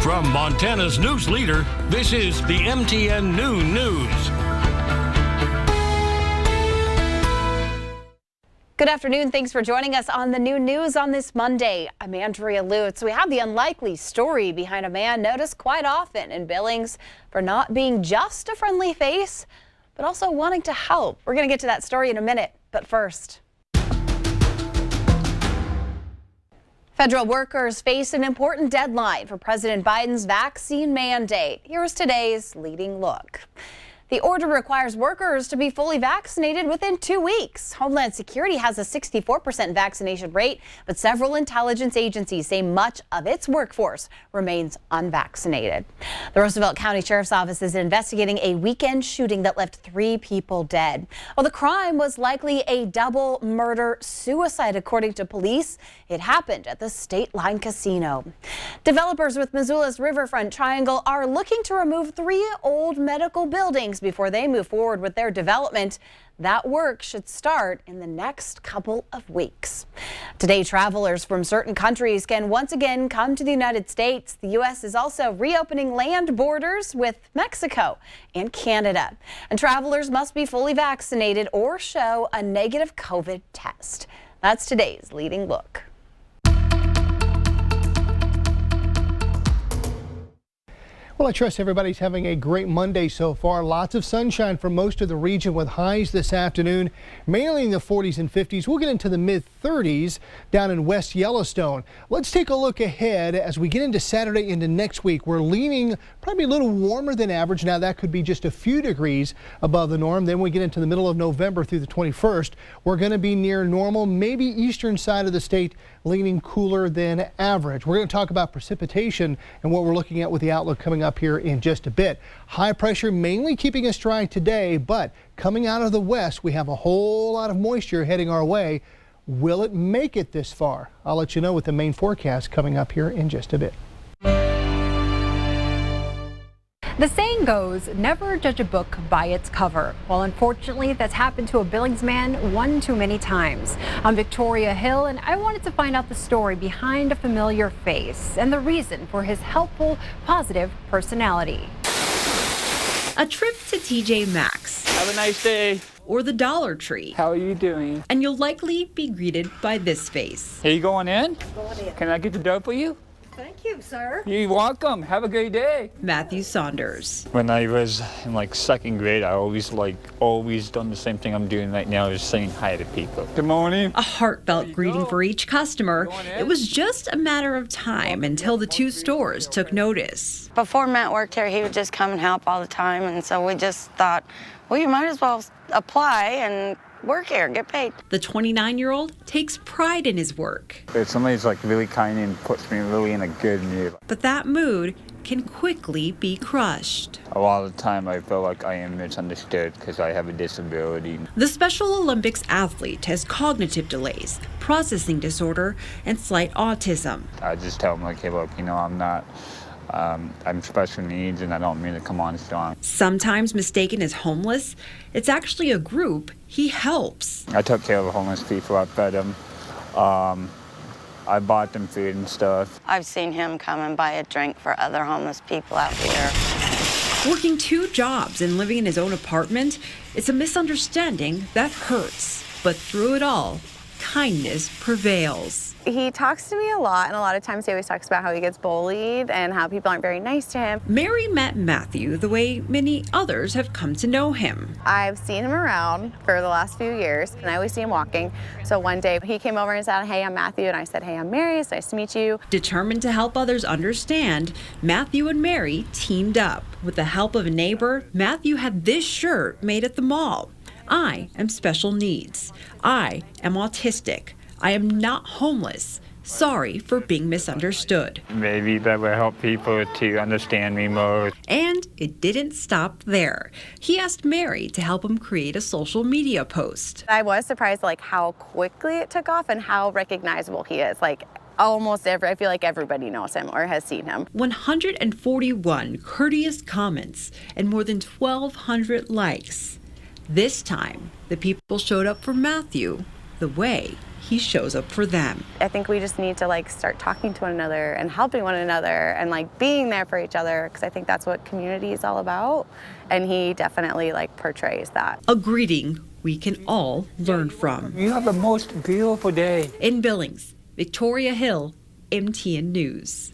From Montana's news leader, this is the MTN Noon News. Good afternoon. Thanks for joining us on the Noon News on this Monday. I'm Andrea Lutz. We have the unlikely story behind a man noticed quite often in Billings for not being just a friendly face, but also wanting to help. We're going to get to that story in a minute, but first. Federal workers face an important deadline for President Biden's vaccine mandate. Here's today's leading look. The order requires workers to be fully vaccinated within 2 weeks. Homeland Security has a 64% vaccination rate, but several intelligence agencies say much of its workforce remains unvaccinated. The Roosevelt County Sheriff's Office is investigating a weekend shooting that left 3 people dead. Well, the crime was likely a double murder-suicide, according to police. It happened at the State Line Casino. Developers with Missoula's Riverfront Triangle are looking to remove 3 old medical buildings before they move forward with their development. That work should start in the next couple of weeks. Today, travelers from certain countries can once again come to the United States. The U.S. is also reopening land borders with Mexico and Canada. And travelers must be fully vaccinated or show a negative COVID test. That's today's leading look. Well, I trust everybody's having a great Monday so far. Lots of sunshine for most of the region with highs this afternoon, mainly in the 40s and 50s. We'll get into the mid-30s down in West Yellowstone. Let's take a look ahead as we get into Saturday into next week. We're leaning probably a little warmer than average. Now, that could be just a few degrees above the norm. Then we get into the middle of November through the 21st. We're going to be near normal, maybe eastern side of the state leaning cooler than average. We're going to talk about precipitation and what we're looking at with the outlook coming up here in just a bit. High pressure mainly keeping us dry today, but coming out of the west, we have a whole lot of moisture heading our way. Will it make it this far? I'll let you know with the main forecast coming up here in just a bit. The saying goes, never judge a book by its cover. Well, unfortunately, that's happened to a Billings man one too many times. I'm Victoria Hill, and I wanted to find out the story behind a familiar face and the reason for his helpful, positive personality. A trip to TJ Maxx. Have a nice day. Or the Dollar Tree. How are you doing? And you'll likely be greeted by this face. Are you going in? Going in. Can I get the dough for you? Thank you, sir. You're welcome. Have a great day. Matthew Saunders. When I was in second grade, I always done the same thing I'm doing right now, is saying hi to people. Good morning. A heartfelt greeting for each customer. It was just a matter of time until the 2 stores took notice. Before Matt worked here, he would just come and help all the time, and so we just thought, well, you might as well apply and work here, get paid. The 29-year-old takes pride in his work. If somebody's really kind and puts me really in a good mood. But that mood can quickly be crushed. A lot of the time I feel like I am misunderstood because I have a disability. The Special Olympics athlete has cognitive delays, processing disorder, and slight autism. I just tell them hey, look, I'm not, I'm special needs and I don't mean to come on strong. Sometimes mistaken as homeless, it's actually a group he helps. I took care of the homeless people. I fed them. I bought them food and stuff. I've seen him come and buy a drink for other homeless people out here. Working 2 jobs and living in his own apartment, it's a misunderstanding that hurts. But through it all, kindness prevails. He talks to me a lot, and a lot of times he always talks about how he gets bullied and how people aren't very nice to him. Mary met Matthew the way many others have come to know him. I've seen him around for the last few years, and I always see him walking. So one day he came over and said, hey, I'm Matthew, and I said, hey, I'm Mary, it's nice to meet you. Determined to help others understand, Matthew and Mary teamed up. With the help of a neighbor, Matthew had this shirt made at the mall. I am special needs. I am autistic. I am not homeless. Sorry for being misunderstood. Maybe that will help people to understand me more. And it didn't stop there. He asked Mary to help him create a social media post. I was surprised how quickly it took off and how recognizable he is. I feel like everybody knows him or has seen him. 141 courteous comments and more than 1,200 likes. This time, the people showed up for Matthew the way he shows up for them. I think we just need to like start talking to one another and helping one another and like being there for each other, because I think that's what community is all about. And he definitely like portrays that. A greeting we can all learn from. You have the most beautiful day. In Billings, Victoria Hill, MTN News.